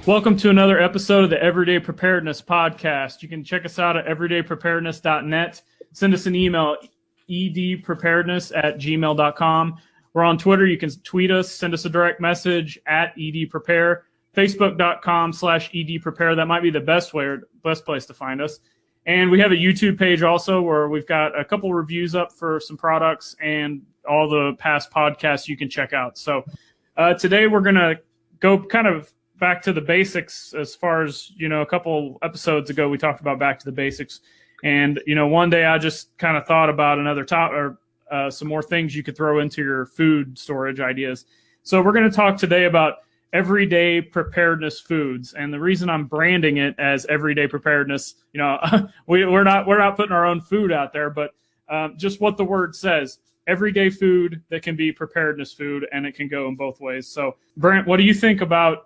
Welcome to another episode of the Everyday Preparedness Podcast. You can check us out at everydaypreparedness.net. Send us an email, edpreparedness@gmail.com. We're on Twitter. You can tweet us, send us a direct message at edprepare. Facebook.com/edprepare. That might be the best place to find us. And we have a YouTube page also where we've got a couple reviews up for some products and all the past podcasts you can check out. So today we're going to go kind of back to the basics as far as, a couple episodes ago we talked about back to the basics. And, one day I just kind of thought about another topic or some more things you could throw into your food storage ideas. So we're going to talk today about everyday preparedness foods. And the reason I'm branding it as everyday preparedness, we're not putting our own food out there, but just what the word says. Everyday food that can be preparedness food, and it can go in both ways. So, Brent, what do you think about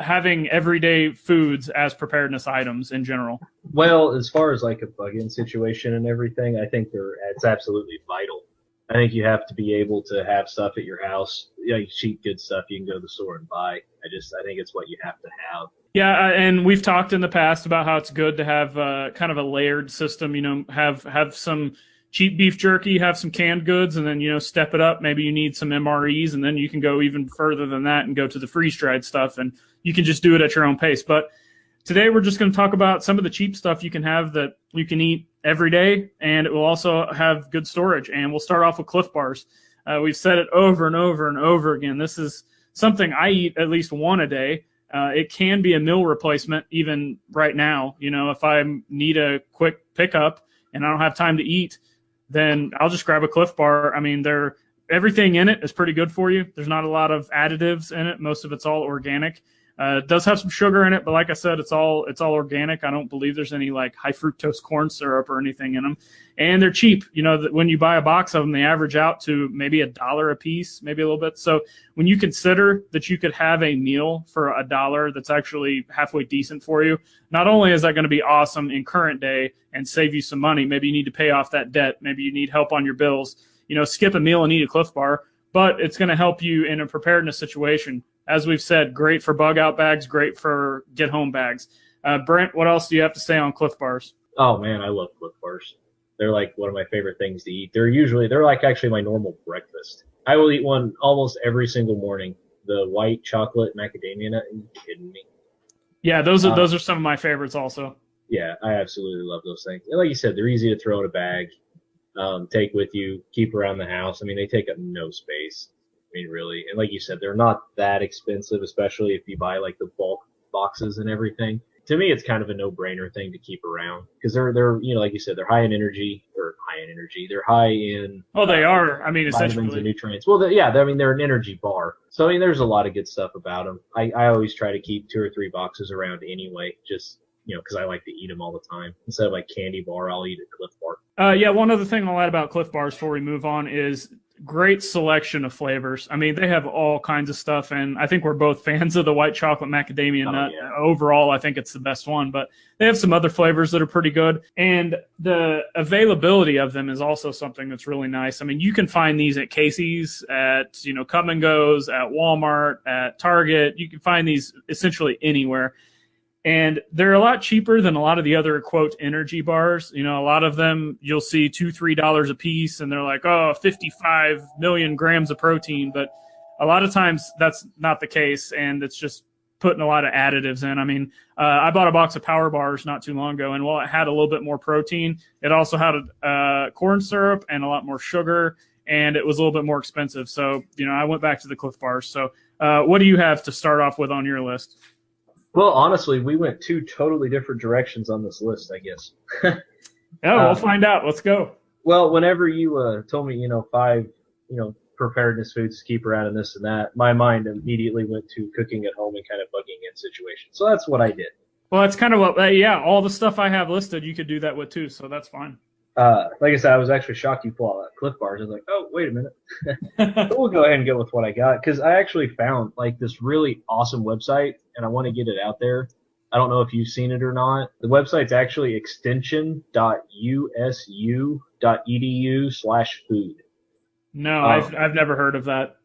having everyday foods as preparedness items in general? Well, as far as like a bug-in situation and everything, I think it's absolutely vital. I think you have to be able to have stuff at your house, cheap, good stuff you can go to the store and buy. I think it's what you have to have. Yeah, and we've talked in the past about how it's good to have kind of a layered system, have some cheap beef jerky, have some canned goods, and then, step it up. Maybe you need some MREs, and then you can go even further than that and go to the freeze-dried stuff, and you can just do it at your own pace. But today we're just going to talk about some of the cheap stuff you can have that you can eat every day, and it will also have good storage. And we'll start off with Cliff Bars. We've said it over and over and over again. This is something I eat at least one a day. It can be a meal replacement even right now. If I need a quick pickup and I don't have time to eat, then I'll just grab a Cliff Bar. I mean, everything in it is pretty good for you. There's not a lot of additives in it. Most of it's all organic. It does have some sugar in it, but like I said, it's all organic. I don't believe there's any like high fructose corn syrup or anything in them. And they're cheap. When you buy a box of them, they average out to maybe $1 a piece, maybe a little bit. So when you consider that you could have a meal for $1 that's actually halfway decent for you, not only is that going to be awesome in current day and save you some money, maybe you need to pay off that debt, maybe you need help on your bills, skip a meal and eat a Cliff Bar, but it's going to help you in a preparedness situation. As we've said, great for bug out bags, great for get home bags. Brent, what else do you have to say on Cliff Bars? Oh man, I love Cliff Bars. They're like one of my favorite things to eat. They're like actually my normal breakfast. I will eat one almost every single morning. The white chocolate macadamia nut. Are you kidding me? Yeah, those are some of my favorites also. Yeah, I absolutely love those things. And like you said, they're easy to throw in a bag, take with you, keep around the house. I mean, they take up no space. I mean, really. And like you said, they're not that expensive, especially if you buy like the bulk boxes and everything. To me, it's kind of a no-brainer thing to keep around because they're like you said, they're high in energy. They're high in they are. I mean, vitamins essentially and nutrients. Well, they're an energy bar. So I mean, there's a lot of good stuff about them. I always try to keep 2 or 3 boxes around anyway, just because I like to eat them all the time. Instead of like candy bar, I'll eat a Cliff Bar. Yeah, one other thing I'll add about Cliff Bars before we move on is great selection of flavors. I mean, they have all kinds of stuff, and I think we're both fans of the white chocolate macadamia nut. Yeah. Overall, I think it's the best one, but they have some other flavors that are pretty good, and the availability of them is also something that's really nice. I mean, you can find these at Casey's, at Come and Go's, at Walmart, at Target. You can find these essentially anywhere. And they're a lot cheaper than a lot of the other, quote, energy bars. A lot of them you'll see $2, $3 a piece, and they're like, 55 million grams of protein. But a lot of times that's not the case, and it's just putting a lot of additives in. I mean, I bought a box of Power Bars not too long ago, and while it had a little bit more protein, it also had corn syrup and a lot more sugar, and it was a little bit more expensive. So, I went back to the Cliff Bars. So what do you have to start off with on your list? Well, honestly, we went 2 totally different directions on this list, I guess. We'll find out. Let's go. Well, whenever you told me, 5, preparedness foods to keep around and this and that, my mind immediately went to cooking at home and kind of bugging in situations. So that's what I did. Well, that's kind of what, all the stuff I have listed, you could do that with too. So that's fine. Like I said, I was actually shocked you pull out Cliff Bars. I was like, oh, wait a minute. But we'll go ahead and go with what I got because I actually found like this really awesome website and I want to get it out there. I don't know if you've seen it or not. The website's actually extension.usu.edu/food. No, I've never heard of that.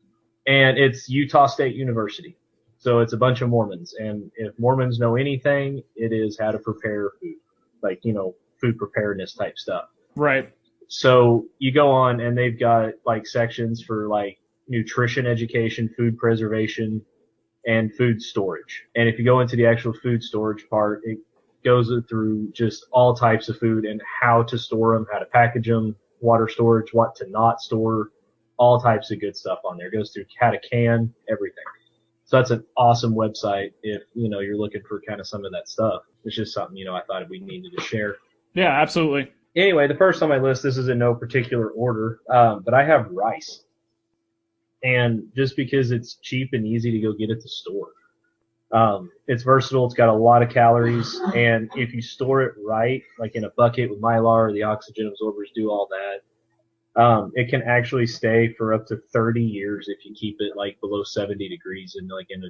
And it's Utah State University. So it's a bunch of Mormons, and if Mormons know anything, it is how to prepare food, like food preparedness type stuff. Right. So you go on, and they've got like sections for like nutrition education, food preservation, and food storage. And if you go into the actual food storage part, it goes through just all types of food and how to store them, how to package them, water storage, what to not store, all types of good stuff on there. It goes through how to can, everything. So that's an awesome website if, you're looking for kind of some of that stuff. It's just something, I thought we needed to share. Yeah, absolutely. Anyway, the first on my list, this is in no particular order, but I have rice. And just because it's cheap and easy to go get at the store. It's versatile. It's got a lot of calories. And if you store it right, like in a bucket with Mylar, the oxygen absorbers do all that. It can actually stay for up to 30 years if you keep it like below 70 degrees and like in a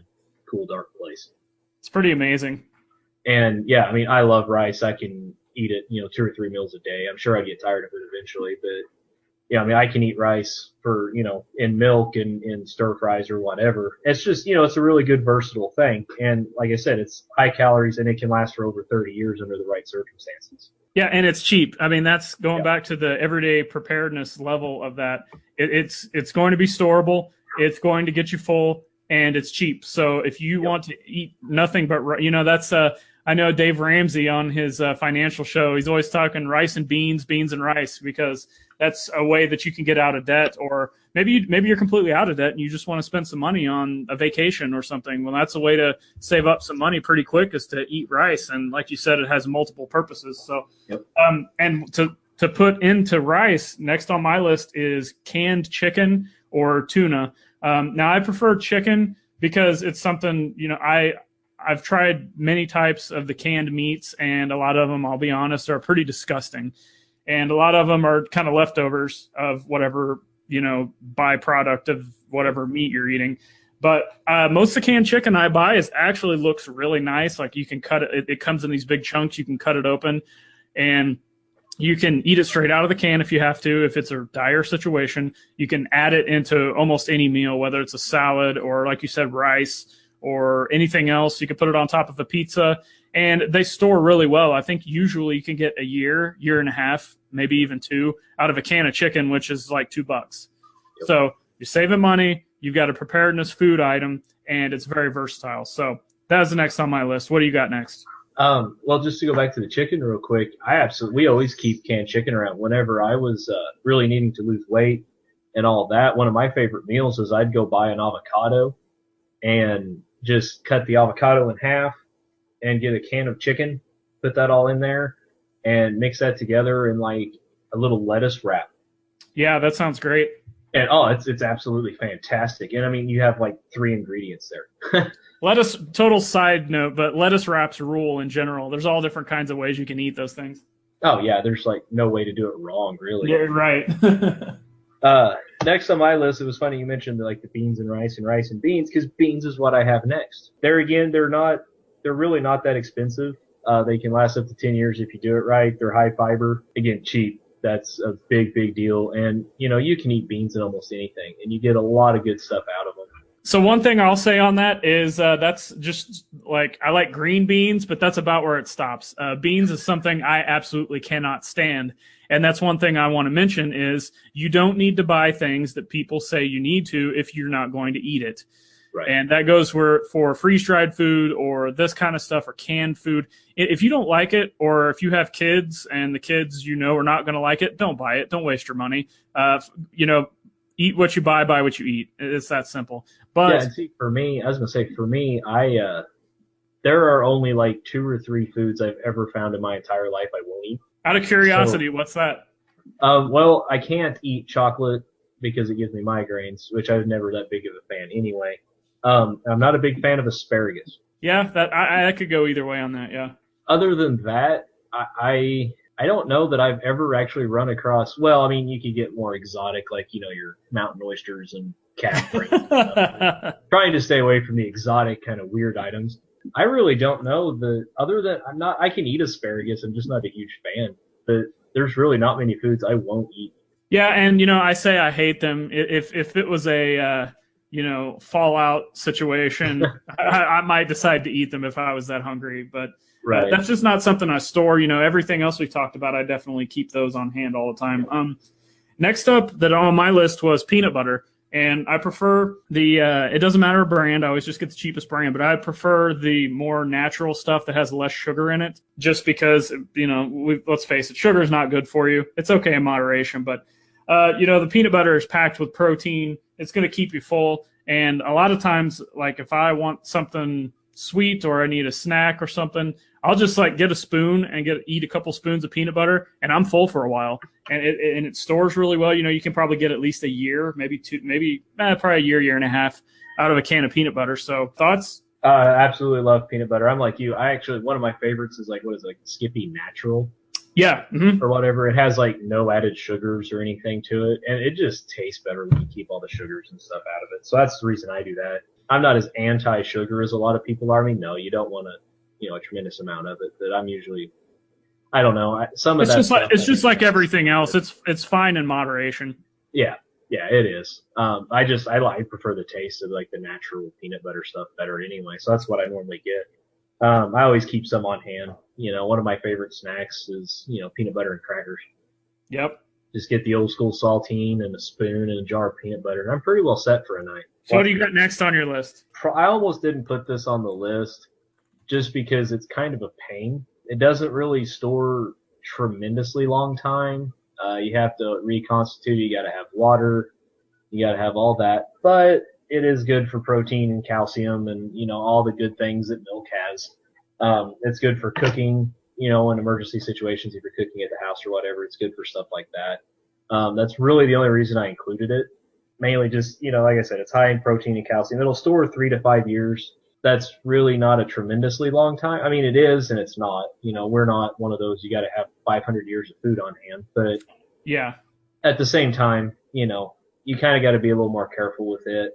cool, dark place. It's pretty amazing. And yeah, I mean, I love rice. I can eat it, 2 or 3 meals a day. I'm sure I'd get tired of it eventually, but yeah, I mean, I can eat rice for, in milk and in stir fries or whatever. It's just, it's a really good versatile thing. And like I said, it's high calories and it can last for over 30 years under the right circumstances. Yeah, and it's cheap. I mean, that's going back to the everyday preparedness level of that. It's going to be storable. It's going to get you full, and it's cheap. So if you want to eat nothing but, that's I know Dave Ramsey on his financial show. He's always talking rice and beans and rice, because that's a way that you can get out of debt. Or maybe you're completely out of debt and you just want to spend some money on a vacation or something. Well, that's a way to save up some money pretty quick, is to eat rice. And like you said, it has multiple purposes. So, and to put into rice, next on my list is canned chicken or tuna. Now I prefer chicken because it's something, I've tried many types of the canned meats, and a lot of them, I'll be honest, are pretty disgusting. And a lot of them are kind of leftovers of whatever, byproduct of whatever meat you're eating. But most of the canned chicken I buy actually looks really nice. Like you can cut it. It comes in these big chunks. You can cut it open, and you can eat it straight out of the can if you have to. If it's a dire situation, you can add it into almost any meal, whether it's a salad or, like you said, rice or anything else. You can put it on top of a pizza, and they store really well. I think usually you can get a year and a half, maybe even 2 out of a can of chicken, which is like $2. Yep. So you're saving money. You've got a preparedness food item, and it's very versatile. So that's the next on my list. What do you got next? Well, just to go back to the chicken real quick, we always keep canned chicken around. Whenever I was really needing to lose weight and all that, one of my favorite meals is I'd go buy an avocado and just cut the avocado in half and get a can of chicken, put that all in there, and mix that together in like a little lettuce wrap. Yeah, that sounds great. And it's absolutely fantastic. And I mean, you have like 3 ingredients there. Lettuce, total side note, but lettuce wraps rule in general. There's all different kinds of ways you can eat those things. Oh yeah, there's like no way to do it wrong, really. Yeah, right. Next on my list, it was funny you mentioned like the beans and rice and beans, because beans is what I have next. There again, they're really not that expensive. They can last up to 10 years if you do it right. They're high fiber. Again, cheap. That's a big, big deal. And, you can eat beans in almost anything, and you get a lot of good stuff out of them. So one thing I'll say on that is that's just like, I like green beans, but that's about where it stops. Beans is something I absolutely cannot stand. And that's one thing I want to mention is you don't need to buy things that people say you need to if you're not going to eat it. Right. And that goes for freeze-dried food or this kind of stuff or canned food. If you don't like it, or if you have kids and the kids are not going to like it, don't buy it. Don't waste your money. Eat what you buy what you eat. It's that simple. But yeah, and see, for me, there are only like 2 or 3 foods I've ever found in my entire life I won't eat. Out of curiosity, what's that? Well, I can't eat chocolate because it gives me migraines, which I was never that big of a fan anyway. I'm not a big fan of asparagus. Yeah, that I could go either way on that. Yeah. Other than that, I don't know that I've ever actually run across. Well, I mean, you could get more exotic, like your mountain oysters and cat brains. Trying to stay away from the exotic kind of weird items. I really don't know other than I can eat asparagus. I'm just not a huge fan. But there's really not many foods I won't eat. Yeah, and I say I hate them. If it was a fallout situation, I might decide to eat them if I was that hungry. But Right. that's just not something I store. Everything else we talked about, I definitely keep those on hand all the time. Next up that on my list was peanut butter. And I prefer it doesn't matter brand. I always just get the cheapest brand, but I prefer the more natural stuff that has less sugar in it, just because, let's face it, sugar is not good for you. It's okay in moderation, but, the peanut butter is packed with protein. It's going to keep you full. And a lot of times, like if I want something sweet or I need a snack or something, I'll just like get a spoon and eat a couple spoons of peanut butter, and I'm full for a while. And it stores really well. You can probably get at least a year, maybe two, maybe probably a year and a half out of a can of peanut butter. So thoughts? I absolutely love peanut butter. I'm like you. One of my favorites is like, what is it, like Skippy Natural Yeah. Mm-hmm. or whatever. It has like no added sugars or anything to it, and it just tastes better when you keep all the sugars and stuff out of it. So that's the reason I do that. I'm not as anti-sugar as a lot of people are. I mean, no, you don't want a tremendous amount of it. But I'm usually, I don't know, some of It's that just like stuff. it's just like everything else. It's fine in moderation. Yeah, yeah, it is. I prefer the taste of like the natural peanut butter stuff better anyway. So that's what I normally get. I always keep some on hand. One of my favorite snacks is peanut butter and crackers. Yep. Just get the old school saltine and a spoon and a jar of peanut butter, and I'm pretty well set for a night. So what do you got next on your list? I almost didn't put this on the list just because it's kind of a pain. It doesn't really store tremendously long time. You have to reconstitute. You got to have water. You got to have all that. But it is good for protein and calcium and, all the good things that milk has. It's good for cooking, in emergency situations, if you're cooking at the house or whatever. It's good for stuff like that. That's really the only reason I included it. Mainly just, like I said, it's high in protein and calcium. It'll store 3 to 5 years. That's really not a tremendously long time. I mean, it is and it's not. We're not one of those, you got to have 500 years of food on hand. But yeah, at the same time, you kind of got to be a little more careful with it.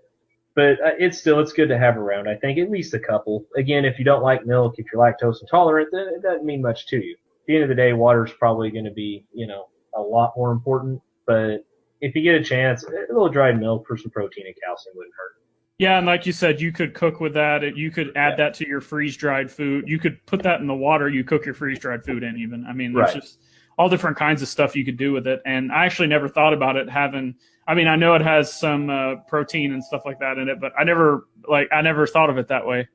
But it's good to have around. I think at least a couple. Again, if you don't like milk, if you're lactose intolerant, then it doesn't mean much to you. At the end of the day, water's probably going to be, a lot more important. But if you get a chance, a little dried milk for some protein and calcium wouldn't hurt. Yeah, and like you said, you could cook with that. You could add that to your freeze-dried food. You could put that in the water you cook your freeze-dried food in even. I mean, there's just all different kinds of stuff you could do with it. And I actually never thought about it having – I mean, I know it has some protein and stuff like that in it, but I never thought of it that way,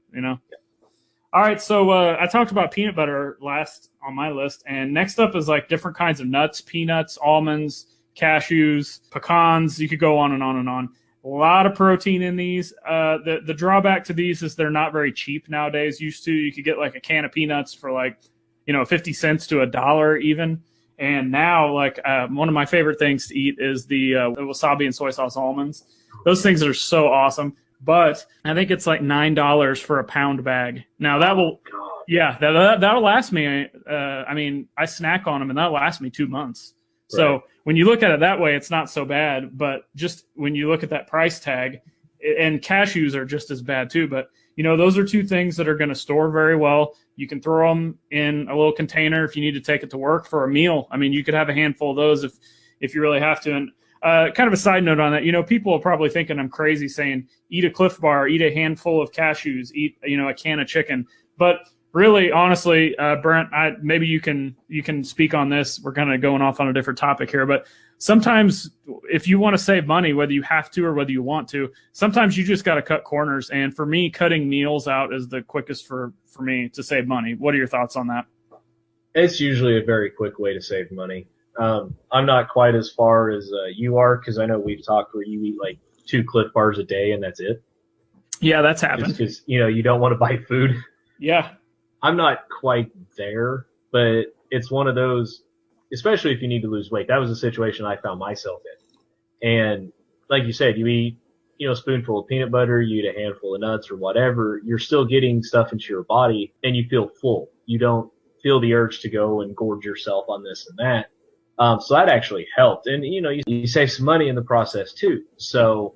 All right, so I talked about peanut butter last on my list, and next up is like different kinds of nuts, peanuts, almonds, cashews, pecans. You could go on and on and on. A lot of protein in these. The drawback to these is they're not very cheap nowadays. Used to, you could get like a can of peanuts for like, 50 cents to $1 even. And now, like, one of my favorite things to eat is the wasabi and soy sauce almonds. Those things are so awesome. But I think it's like $9 for a pound bag. Now that will, that'll last me. I mean, I snack on them and that'll last me 2 months. Right. So when you look at it that way, it's not so bad. But just when you look at that price tag, and cashews are just as bad too. But those are two things that are going to store very well. You can throw them in a little container if you need to take it to work for a meal. I mean, you could have a handful of those if you really have to. And kind of a side note on that, people are probably thinking I'm crazy saying eat a Cliff Bar, eat a handful of cashews, eat a can of chicken. But really, honestly, Brent, maybe you can speak on this. We're kind of going off on a different topic here, but sometimes if you want to save money, whether you have to or whether you want to, sometimes you just got to cut corners. And for me, cutting meals out is the quickest for me to save money. What are your thoughts on that? It's usually a very quick way to save money. I'm not quite as far as you are, because I know we've talked where you eat like 2 Cliff Bars a day and that's it. Yeah, that's happened. Just because, you don't want to buy food. Yeah. I'm not quite there, but it's one of those, especially if you need to lose weight. That was a situation I found myself in. And like you said, you eat, a spoonful of peanut butter, you eat a handful of nuts or whatever, you're still getting stuff into your body and you feel full. You don't feel the urge to go and gorge yourself on this and that. So that actually helped. And, you save some money in the process too. So,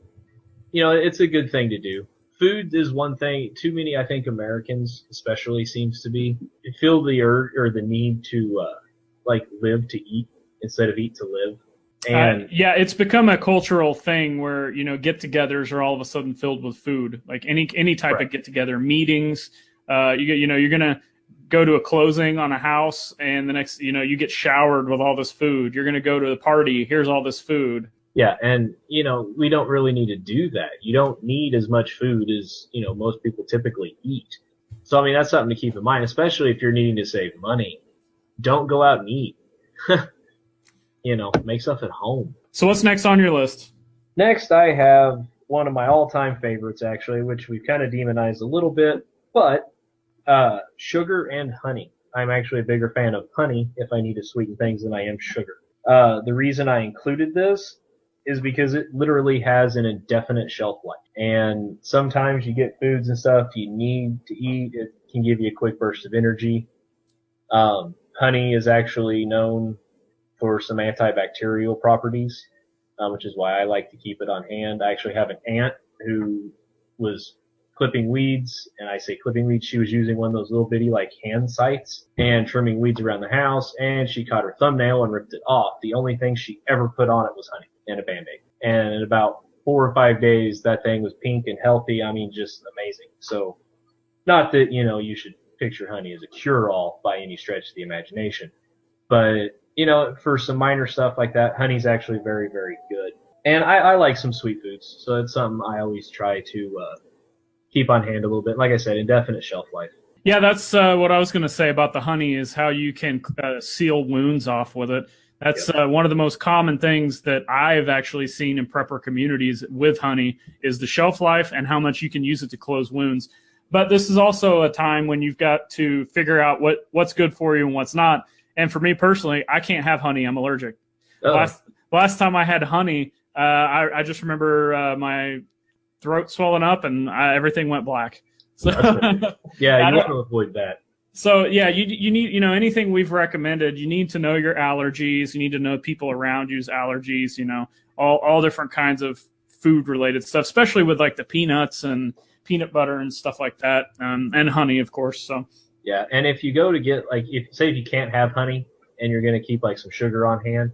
it's a good thing to do. Food is one thing. Too many, I think, Americans especially seems to feel the urge or the need to, live to eat instead of eat to live. And Yeah, it's become a cultural thing where get-togethers are all of a sudden filled with food. Like any type right. of get-together, meetings. You're gonna go to a closing on a house, and the next you get showered with all this food. You're gonna go to the party. Here's all this food. Yeah, and we don't really need to do that. You don't need as much food as most people typically eat. So I mean that's something to keep in mind, especially if you're needing to save money. Don't go out and eat. Make stuff at home. So what's next on your list? Next, I have one of my all-time favorites, actually, which we've kind of demonized a little bit, but sugar and honey. I'm actually a bigger fan of honey if I need to sweeten things than I am sugar. The reason I included this is because it literally has an indefinite shelf life. And sometimes you get foods and stuff you need to eat. It can give you a quick burst of energy. Honey is actually known for some antibacterial properties, which is why I like to keep it on hand. I actually have an aunt who was clipping weeds, and I say clipping weeds, she was using one of those little bitty like hand scythes and trimming weeds around the house, and she caught her thumbnail and ripped it off. The only thing she ever put on it was honey and a Band-Aid. And in about 4 or 5 days, that thing was pink and healthy. I mean, just amazing. So not that, you should picture honey as a cure-all by any stretch of the imagination, but for some minor stuff like that, honey's actually very, very good. And I like some sweet foods, so it's something I always try to keep on hand a little bit. Like I said, indefinite shelf life. Yeah, that's what I was going to say about the honey is how you can seal wounds off with it. That's one of the most common things that I've actually seen in prepper communities with honey is the shelf life and how much you can use it to close wounds. But this is also a time when you've got to figure out what's good for you and what's not. And for me personally, I can't have honey. I'm allergic. Oh. Last time I had honey, I just remember my throat swelling up and everything went black. So yeah, you want to avoid that. So yeah, you need anything we've recommended. You need to know your allergies. You need to know people around you's allergies. All different kinds of food related stuff, especially with like the peanuts and peanut butter and stuff like that, and honey, of course. So. Yeah, and if you go to get if you can't have honey and you're gonna keep like some sugar on hand,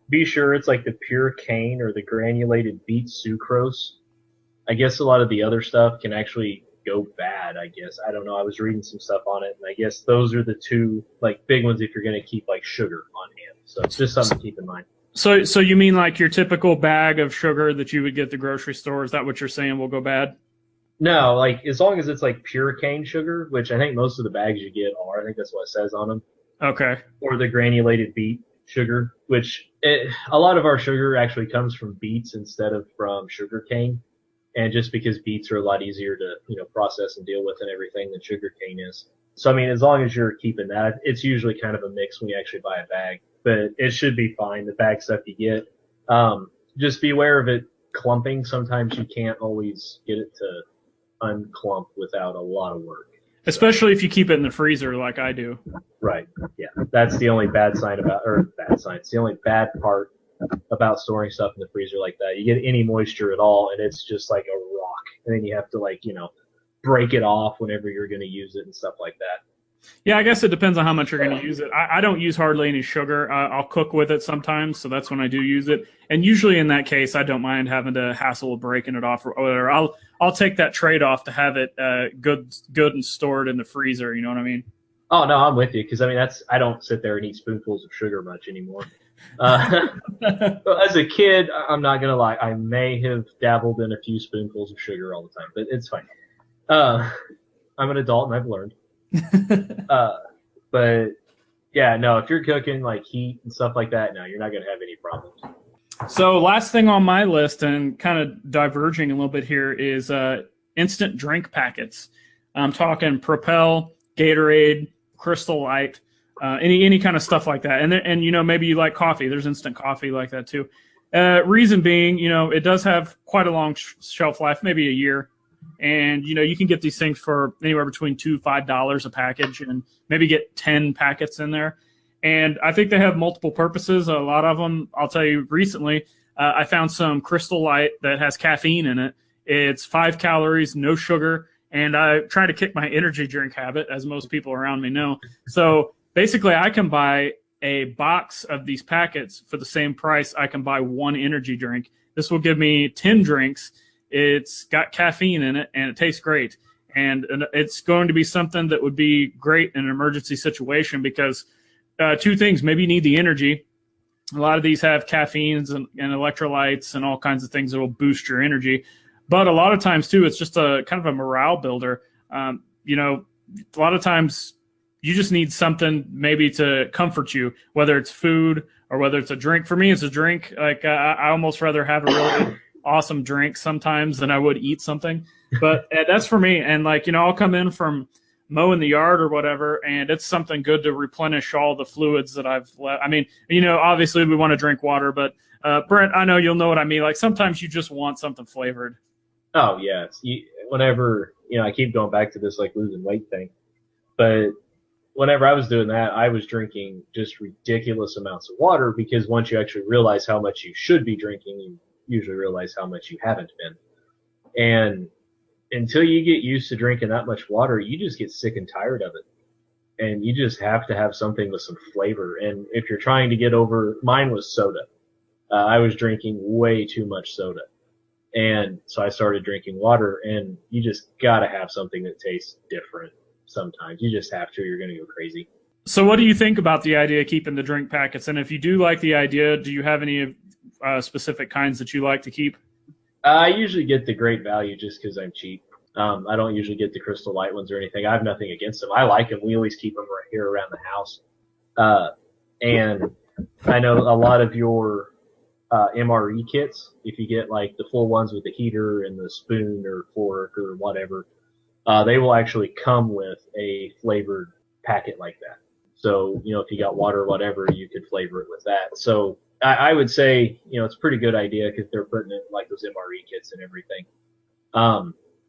be sure it's like the pure cane or the granulated beet sucrose. I guess a lot of the other stuff can actually go bad. I guess I don't know. I was reading some stuff on it, and I guess those are the two like big ones if you're gonna keep like sugar on hand. So it's just something to keep in mind. So you mean like your typical bag of sugar that you would get at the grocery store? Is that what you're saying will go bad? No, like as long as it's like pure cane sugar, which I think most of the bags you get are. I think that's what it says on them. Okay. Or the granulated beet sugar, which a lot of our sugar actually comes from beets instead of from sugar cane. And just because beets are a lot easier to process and deal with and everything than sugar cane is. So I mean, as long as you're keeping that, it's usually kind of a mix when you actually buy a bag. But it should be fine. The bag stuff you get, just be aware of it clumping. Sometimes you can't always get it to unclump without a lot of work. Especially if you keep it in the freezer like I do. Right. Yeah. That's the only bad sign it's the only bad part about storing stuff in the freezer like that. You get any moisture at all and it's just like a rock. And then you have to break it off whenever you're going to use it and stuff like that. Yeah, I guess it depends on how much you're going to use it. I don't use hardly any sugar. I'll cook with it sometimes, so that's when I do use it. And usually in that case, I don't mind having to hassle with breaking it off, or I'll take that trade off to have it good and stored in the freezer. You know what I mean? Oh no, I'm with you because I mean I don't sit there and eat spoonfuls of sugar much anymore. As a kid, I'm not gonna lie, I may have dabbled in a few spoonfuls of sugar all the time, but it's fine. I'm an adult and I've learned. But yeah, no, if you're cooking like heat and stuff like that, no, you're not gonna have any problems. So last thing on my list, and kind of diverging a little bit here, is instant drink packets. I'm talking Propel, Gatorade, Crystal Light, any kind of stuff like that. And maybe you like coffee. There's instant coffee like that too. Reason being, it does have quite a long shelf life, maybe a year. And, you can get these things for anywhere between $2 to $5 a package and maybe get 10 packets in there. And I think they have multiple purposes. A lot of them, I'll tell you recently, I found some Crystal Light that has caffeine in it. It's 5 calories, no sugar. And I try to kick my energy drink habit, as most people around me know. So basically, I can buy a box of these packets for the same price I can buy one energy drink. This will give me 10 drinks. It's got caffeine in it, and it tastes great. And it's going to be something that would be great in an emergency situation because two things. Maybe you need the energy. A lot of these have caffeines and electrolytes and all kinds of things that will boost your energy. But a lot of times, too, it's just a kind of a morale builder. You know, a lot of times you just need something maybe to comfort you, whether it's food or whether it's a drink. For me, it's a drink. Like I almost rather have a really awesome drink sometimes than I would eat something. But that's for me. And like, you know, I'll come in from mowing the yard or whatever, and it's something good to replenish all the fluids that I've left. I mean, you know, obviously we want to drink water, but Brent, I know you'll know what I mean. Like sometimes you just want something flavored. Oh yeah, whenever, you know, I keep going back to this like losing weight thing, but whenever I was doing that, I was drinking just ridiculous amounts of water because once you actually realize how much you should be drinking, you usually realize how much you haven't been. And until you get used to drinking that much water, you just get sick and tired of it. And you just have to have something with some flavor. And if you're trying to get over, mine was soda. I was drinking way too much soda. And so I started drinking water, and you just gotta have something that tastes different sometimes. You just have to, you're gonna go crazy. So what do you think about the idea of keeping the drink packets? And if you do like the idea, do you have any specific kinds that you like to keep? I usually get the Great Value just because I'm cheap. I don't usually get the Crystal Light ones or anything. I have nothing against them. I like them. We always keep them right here around the house. And I know a lot of your MRE kits, if you get like the full ones with the heater and the spoon or fork or whatever, they will actually come with a flavored packet like that. So, you know, if you got water or whatever, you could flavor it with that. So I would say, you know, it's a pretty good idea because they're putting in like those MRE kits and everything.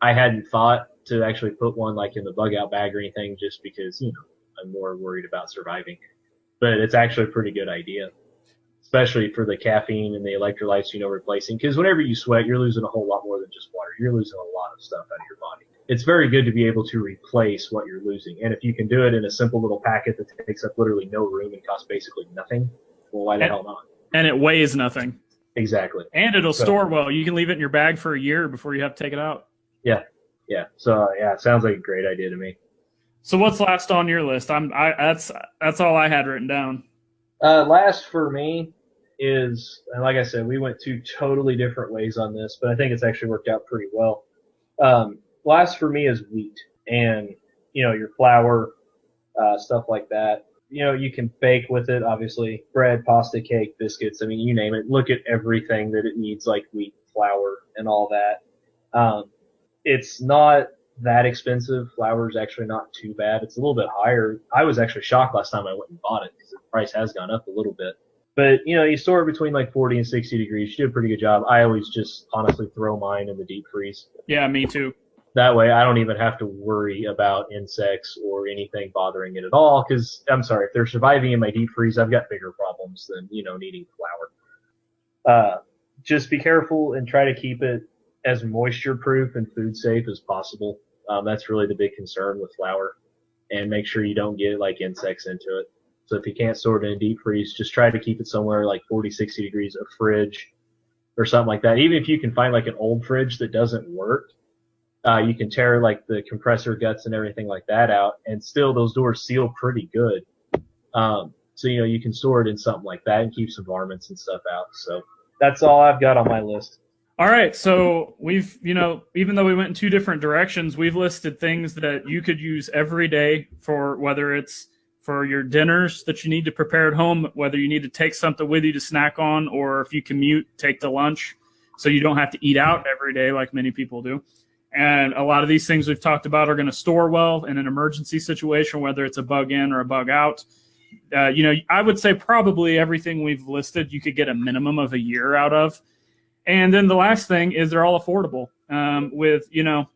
I hadn't thought to actually put one like in the bug out bag or anything just because, you know, I'm more worried about surviving. But it's actually a pretty good idea, especially for the caffeine and the electrolytes, you know, replacing. Because whenever you sweat, you're losing a whole lot more than just water. You're losing a lot of stuff out of your body. It's very good to be able to replace what you're losing. And if you can do it in a simple little packet that takes up literally no room and costs basically nothing, well, why the hell not? And it weighs nothing. Exactly. And it'll store well. You can leave it in your bag for a year before you have to take it out. Yeah. Yeah. So, yeah, it sounds like a great idea to me. So what's last on your list? That's all I had written down. Last for me is, and like I said, we went two totally different ways on this, but I think it's actually worked out pretty well. Last for me is wheat and, you know, your flour, stuff like that. You know, you can bake with it, obviously, bread, pasta, cake, biscuits. I mean, you name it. Look at everything that it needs, like wheat, flour, and all that. It's not that expensive. Flour is actually not too bad. It's a little bit higher. I was actually shocked last time I went and bought it because the price has gone up a little bit. But, you know, you store it between like 40 and 60 degrees. You do a pretty good job. I always just honestly throw mine in the deep freeze. Yeah, me too. That way I don't even have to worry about insects or anything bothering it at all. Because, I'm sorry, if they're surviving in my deep freeze, I've got bigger problems than, you know, needing flour. Just be careful and try to keep it as moisture proof and food safe as possible. That's really the big concern with flour. And make sure you don't get like insects into it. So if you can't store it in a deep freeze, just try to keep it somewhere like 40, 60 degrees, a fridge or something like that. Even if you can find like an old fridge that doesn't work, you can tear like the compressor guts and everything like that out, and still those doors seal pretty good. So, you know, you can store it in something like that and keep some varmints and stuff out. So that's all I've got on my list. All right. So we've, you know, even though we went in two different directions, we've listed things that you could use every day for whether it's for your dinners that you need to prepare at home, whether you need to take something with you to snack on, or if you commute, take to lunch so you don't have to eat out every day like many people do. And a lot of these things we've talked about are going to store well in an emergency situation, whether it's a bug in or a bug out. You know, I would say probably everything we've listed, you could get a minimum of a year out of. And then the last thing is they're all affordable with, you know,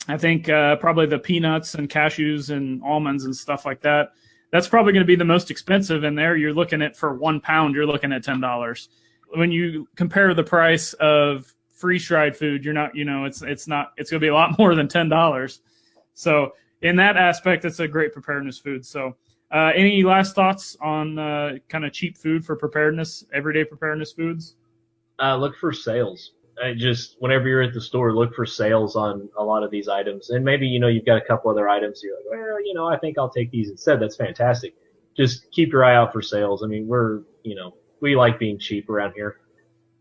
I think probably the peanuts and cashews and almonds and stuff like that. That's probably going to be the most expensive in there. You're looking at for 1 pound, you're looking at $10. When you compare the price of freeze-dried food, you're not, you know, it's going to be a lot more than $10. So in that aspect, it's a great preparedness food. So Any last thoughts on kind of cheap food for preparedness, everyday preparedness foods? Look for sales. Just whenever you're at the store, look for sales on a lot of these items. And maybe, you've got a couple other items. You're like, well, I think I'll take these instead. That's fantastic. Just keep your eye out for sales. I mean, we like being cheap around here.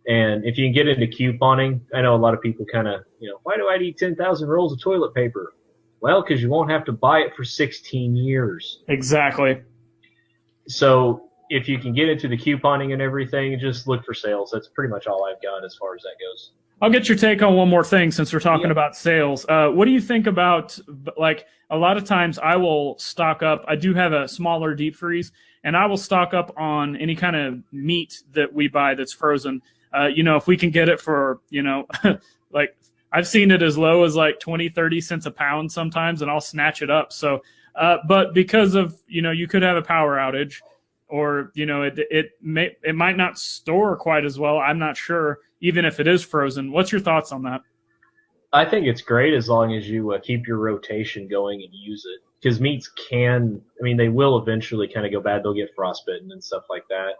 And if you can get into couponing, I know a lot of people kind of, why do I need 10,000 rolls of toilet paper? Well, because you won't have to buy it for 16 years. Exactly. So if you can get into the couponing and everything, just look for sales. That's pretty much all I've got as far as that goes. I'll get your take on one more thing since we're talking about sales. What do you think about, like, a lot of times I will stock up. I do have a smaller deep freeze, and I will stock up on any kind of meat that we buy that's frozen. If we can get it for, like, I've seen it as low as like 20, 30 cents a pound sometimes, and I'll snatch it up. So, but because of, you could have a power outage, or, it might not store quite as well. I'm not sure, even if it is frozen. What's your thoughts on that? I think it's great as long as you keep your rotation going and use it. Because meats they will eventually kind of go bad. They'll get frostbitten and stuff like that.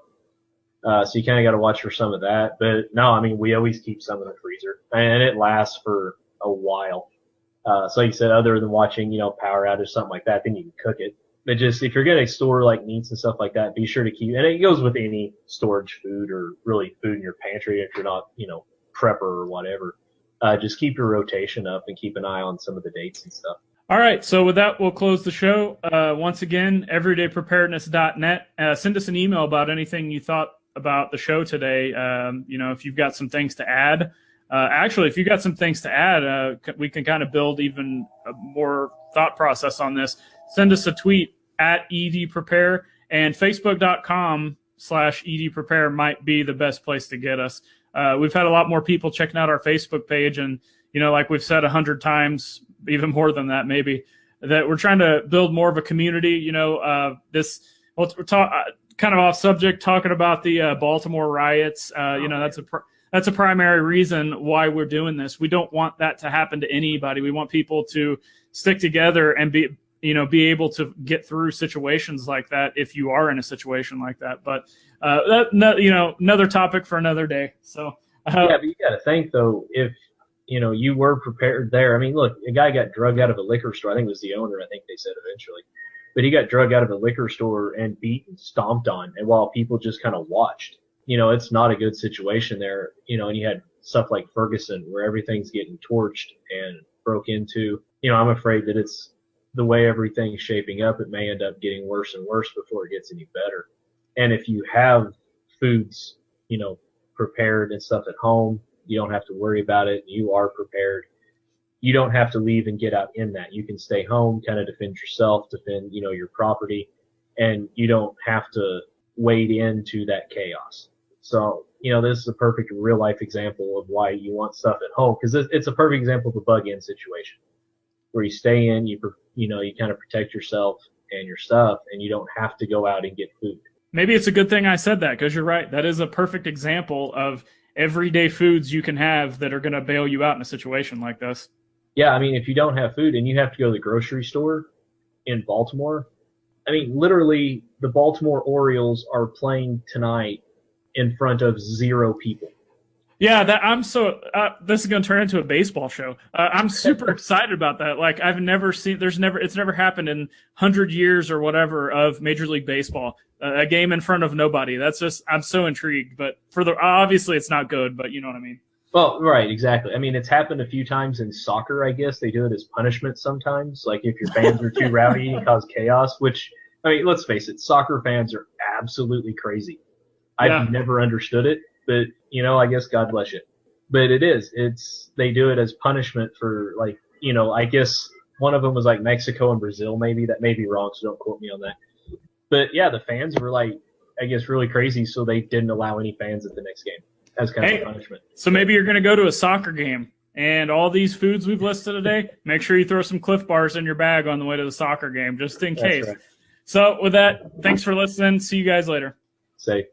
So you kind of got to watch for some of that. But no, we always keep some in the freezer, and it lasts for a while. So like you said, other than watching, power outage, something like that, then you can cook it. But just if you're going to store like meats and stuff like that, be sure to keep, and it goes with any storage food or really food in your pantry if you're not, prepper or whatever. Just keep your rotation up and keep an eye on some of the dates and stuff. All right, so with that, we'll close the show. Once again, everydaypreparedness.net. Send us an email about anything you thought about the show today. If you've got some things to add. Actually, if you've got some things to add, we can kind of build even a more thought process on this. Send us a tweet at edprepare, and facebook.com/edprepare might be the best place to get us. We've had a lot more people checking out our Facebook page, and, like we've said 100 times, even more than that maybe, that we're trying to build more of a community. We're kind of off subject, talking about the Baltimore riots. That's a primary reason why we're doing this. We don't want that to happen to anybody. We want people to stick together and be able to get through situations like that if you are in a situation like that. But another topic for another day. So but you got to think though, if you were prepared there. Look, a guy got drugged out of a liquor store. I think it was the owner. I think they said eventually, but he got drugged out of a liquor store and beat and stomped on, and while people just kind of watched. It's not a good situation there. And you had stuff like Ferguson where everything's getting torched and broke into. I'm afraid that it's the way everything's shaping up. It may end up getting worse and worse before it gets any better. And if you have foods, prepared and stuff at home, you don't have to worry about it. You are prepared. You don't have to leave and get out in that. You can stay home, kind of defend yourself, defend, your property, and you don't have to wade into that chaos. So, this is a perfect real life example of why you want stuff at home, because it's a perfect example of a bug-in situation where you stay in, you kind of protect yourself and your stuff, and you don't have to go out and get food. Maybe it's a good thing I said that, because you're right. That is a perfect example of everyday foods you can have that are going to bail you out in a situation like this. Yeah, if you don't have food and you have to go to the grocery store in Baltimore, literally the Baltimore Orioles are playing tonight in front of 0 people. Yeah, this is going to turn into a baseball show. I'm super excited about that. Like, I've never seen, it's never happened in 100 years or whatever of Major League Baseball. A game in front of nobody. I'm so intrigued. But obviously it's not good, but you know what I mean. Well, right, exactly. It's happened a few times in soccer, I guess. They do it as punishment sometimes. Like, if your fans are too rowdy and cause chaos, which, let's face it, soccer fans are absolutely crazy. Yeah. I've never understood it, but, I guess God bless you. But they do it as punishment for, like, I guess one of them was like Mexico and Brazil, maybe. That may be wrong, so don't quote me on that. But, yeah, the fans were, like, I guess really crazy, so they didn't allow any fans at the next game as kind of a punishment. So maybe you're going to go to a soccer game, and all these foods we've listed today, make sure you throw some Cliff Bars in your bag on the way to the soccer game, just in case. Right. So with that, thanks for listening. See you guys later. Safe.